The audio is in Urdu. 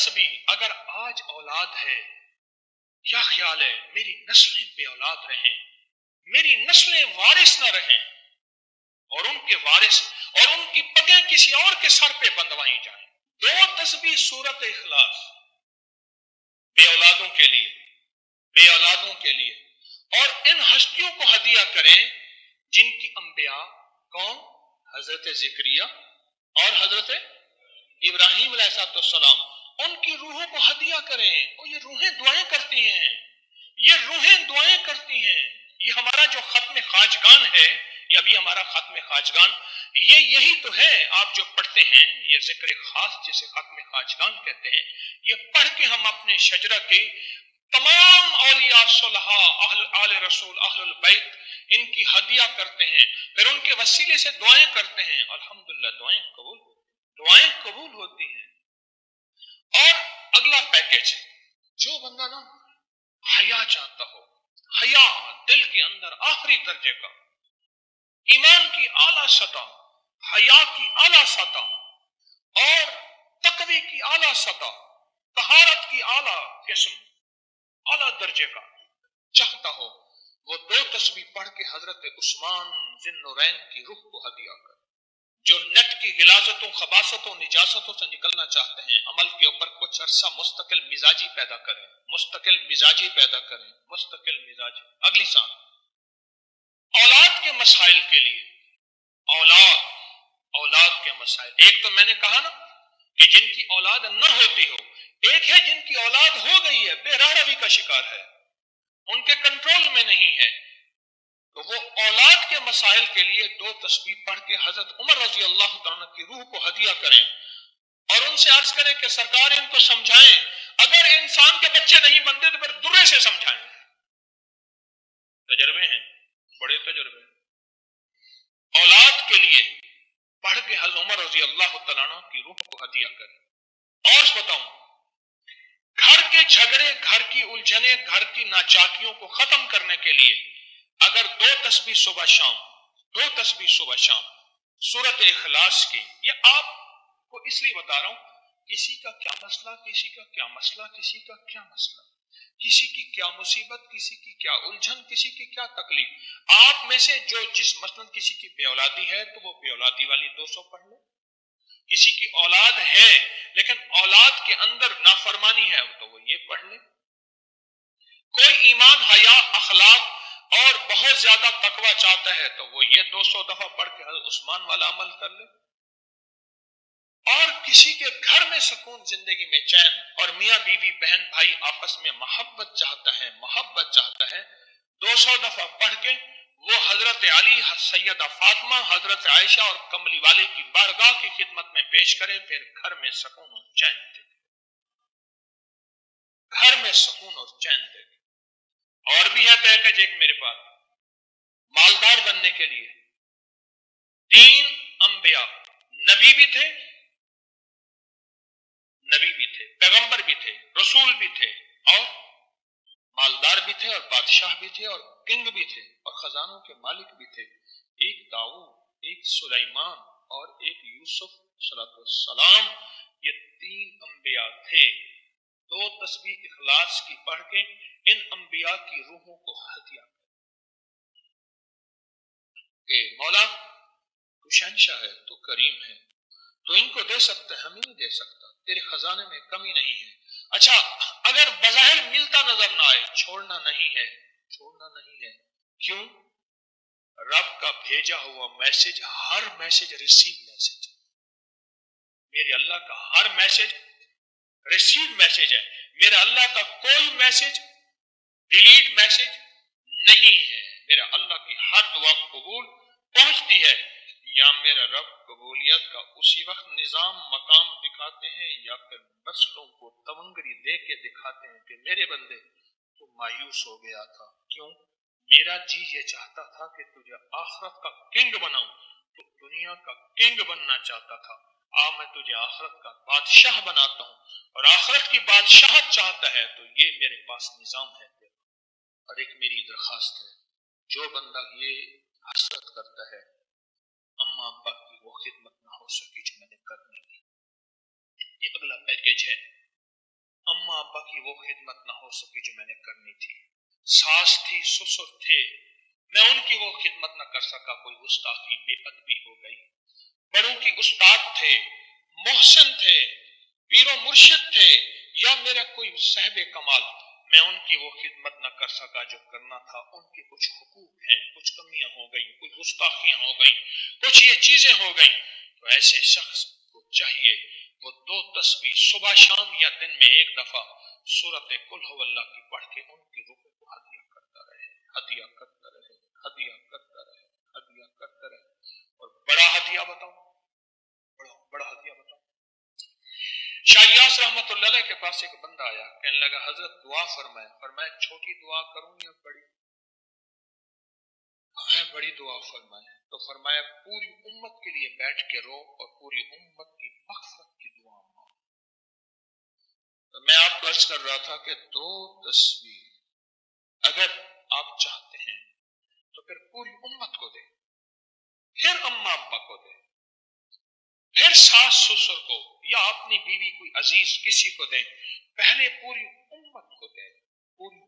تسبیح اگر آج اولاد ہے، کیا خیال ہے میری نسلیں بے اولاد رہیں، میری نسلیں وارث نہ رہیں، اور ان کے وارث اور ان کی پگیں کسی اور کے سر پہ بندوائی جائیں۔ 2 تسبیح سورت اخلاص بے اولادوں کے لیے، بے اولادوں کے لیے، اور ان ہستیوں کو ہدیہ کریں جن کی انبیاء کون؟ حضرت زکریا اور حضرت ابراہیم علیہ السلام، ان کی روحوں کو ہدیہ کریں۔ اور یہ روحیں دعائیں کرتی ہیں، یہ روحیں دعائیں کرتی ہیں۔ یہ ہمارا جو ختم خواجگان ہے، یہ ابھی ہمارا ختم خواجگان، یہ یہی تو ہے آپ جو پڑھتے ہیں، یہ ذکر خاص جسے ختم خواجگان کہتے ہیں، یہ پڑھ کے ہم اپنے شجرہ کے تمام اولیاء صلحاء، آل رسول، اہل البیت، ان کی ہدیہ کرتے ہیں، پھر ان کے وسیلے سے دعائیں کرتے ہیں، الحمدللہ دعائیں قبول ہوتی ہیں۔ اور اگلا پیکج، جو بندہ نا حیا چاہتا ہو، حیا دل کے اندر آخری درجے کا، ایمان کی اعلیٰ سطح، حیا کی اعلیٰ سطح اور تقوی کی اعلیٰ سطح، طہارت کی اعلیٰ قسم، اعلیٰ درجے کا چاہتا ہو، وہ 2 تسبیح پڑھ کے حضرت عثمان ذی النورین کی روح کو ہدیہ کر۔ جو نیٹ کی غلاظتوں، خباثتوں، نجاستوں سے نکلنا چاہتے ہیں، عمل کے اوپر کچھ عرصہ مستقل مزاجی پیدا کریں، مستقل مزاجی پیدا کریں، مستقل مزاجی۔ اگلی سال اولاد کے مسائل کے لیے، اولاد کے مسائل، ایک تو میں نے کہا نا کہ جن کی اولاد نہ ہوتی ہو، ایک ہے جن کی اولاد ہو گئی ہے، بے راہ روی کا شکار ہے، ان کے کنٹرول میں نہیں ہے، تو وہ اولاد کے مسائل کے لیے 2 تسبیح پڑھ کے حضرت عمر رضی اللہ تعالیٰ کی روح کو ہدیہ کریں، اور ان سے عرض کریں کہ سرکار ان کو سمجھائیں، اگر انسان کے بچے نہیں بنتے تو پھر درے سے سمجھائیں۔ تجربے ہیں، بڑے تجربے۔ اولاد کے لیے پڑھ کے حضرت عمر رضی اللہ تعالیٰ کی روح کو ہدیہ کریں۔ اور بتاؤں، گھر کے جھگڑے، گھر کی الجھنیں، گھر کی ناچاکیوں کو ختم کرنے کے لیے اگر 2 تسبیح صبح شام، 2 تسبیح صبح شام سورت اخلاص کی، یہ آپ کو اس لیے بتا رہا ہوں، کسی کا کیا مسئلہ، کسی کا کیا مسئلہ، کسی کا کیا مسئلہ، کسی کی کیا مصیبت، کسی کی کیا الجھن، کسی کی کیا تکلیف، آپ میں سے جو جس مثلا کسی کی بے اولادی ہے تو وہ بے اولادی والی 200 پڑھ لے، کسی کی اولاد ہے لیکن اولاد کے اندر نافرمانی ہے تو وہ یہ پڑھ لے، کوئی ایمان، حیا، اخلاق اور بہت زیادہ تقوی چاہتا ہے تو وہ یہ 200 دفعہ پڑھ کے حضرت عثمان والا عمل کر لے، اور کسی کے گھر میں سکون، زندگی میں چین، اور میاں بیوی، بہن بھائی آپس میں محبت چاہتا ہے 200 دفعہ پڑھ کے وہ حضرت علی، سیدہ فاطمہ، حضرت عائشہ اور کملی والے کی بارگاہ کی خدمت میں پیش کرے، پھر گھر میں سکون اور چین دے، گھر میں سکون اور چین دے۔ اور بھی ہے پیکج ایک میرے پاس، مالدار بننے کے لیے 3 انبیاء، نبی بھی تھے، پیغمبر بھی تھے، رسول بھی تھے، اور مالدار بھی تھے، اور بادشاہ بھی تھے، اور کنگ بھی تھے، اور خزانوں کے مالک بھی تھے، ایک داؤد، ایک سلیمان اور ایک یوسف صلی السلام، یہ 3 انبیاء تھے۔ 2 تسبیح اخلاص کی پڑھ کے ان انبیاء کی روحوں کو ہدیہ کہ مولا تو شہنشاہ ہے، تو کریم ہے، تو ان کو دے سکتا ہے، ہمیں نہیں دے سکتا، تیرے خزانے میں کمی نہیں ہے۔ اچھا اگر بظاہر ملتا نظر نہ آئے، چھوڑنا نہیں ہے، کیوں؟ رب کا بھیجا ہوا میسج، ہر میسج ریسیو میسج، میرے اللہ کا ہر میسج ریسیو میسج ہے، میرا اللہ کا کوئی میسج ڈیلیٹ میسج نہیں ہے، میرا اللہ کی ہر دعا قبول پہنچتی ہے۔ یا میرا رب قبولیت کا اسی وقت نظام مقام دکھاتے ہیں، یا پھر نسلوں کو تونگری دے کے دکھاتے ہیں کہ میرے بندے تو مایوس ہو گیا تھا، کیوں؟ میرا جی یہ چاہتا تھا کہ تجھے آخرت کا کنگ بناؤں، تو دنیا کا کنگ بننا چاہتا تھا، میں تجھے آخرت کا بادشاہ بناتا ہوں، اور آخرت کی بادشاہت چاہتا ہے تو یہ میرے پاس نظام ہے۔ اور ایک میری درخواست ہے، جو بندہ یہ حسرت کرتا ہے اما ابا کی وہ خدمت نہ ہو سکی جو میں نے کرنی تھی، یہ اگلا پیکج ہے، اما ابا کی وہ خدمت نہ ہو سکی جو میں نے کرنی تھی. ساس تھی، سسر تھے، میں ان کی وہ خدمت نہ کر سکا. کوئی گستاخی، بے ادبی ہو گئی. بڑوں کی استاد تھے، محسن تھے، پیر و مرشد تھے، یا میرا کوئی صاحب کمال، میں ان کی وہ خدمت نہ کر سکا جو کرنا تھا. ان کے کچھ حقوق ہیں، کچھ کمیاں ہو گئیں، کچھ گستاخیاں ہو گئیں، کچھ یہ چیزیں ہو گئیں. تو ایسے شخص کو چاہیے وہ 2 تسبیح صبح شام یا دن میں 1 دفعہ سورۃ قل هو اللہ کی پڑھ کے ان کی روح کو ہدیہ کرتا رہے، ہدیہ کرتا رہے، ہدیہ کرتا رہے، ہدیہ کرتا رہے. اور بڑا ہدیہ بتاؤ، بڑا ہدیہ بتاؤ. شاہ الیاس رحمت اللہ علیہ کے پاس ایک بندہ آیا، کہنے لگا حضرت دعا فرمائے. فرمایا چھوٹی دعا کروں یا بڑی؟ ہمیں بڑی دعا فرمائے. تو فرمایا پوری امت کے لیے بیٹھ کے رو اور پوری امت کی مغفرت کی دعا مانگو. تو میں آپ کو عرض کر رہا تھا کہ 2 تسبیح اگر آپ چاہتے ہیں تو پھر پوری امت کو دیں، پھر اماں ابا کو دیں، پھر ساس سسر کو یا اپنی بیوی کوئی عزیز کسی کو دیں. پہلے پوری امت کو دیں، پوری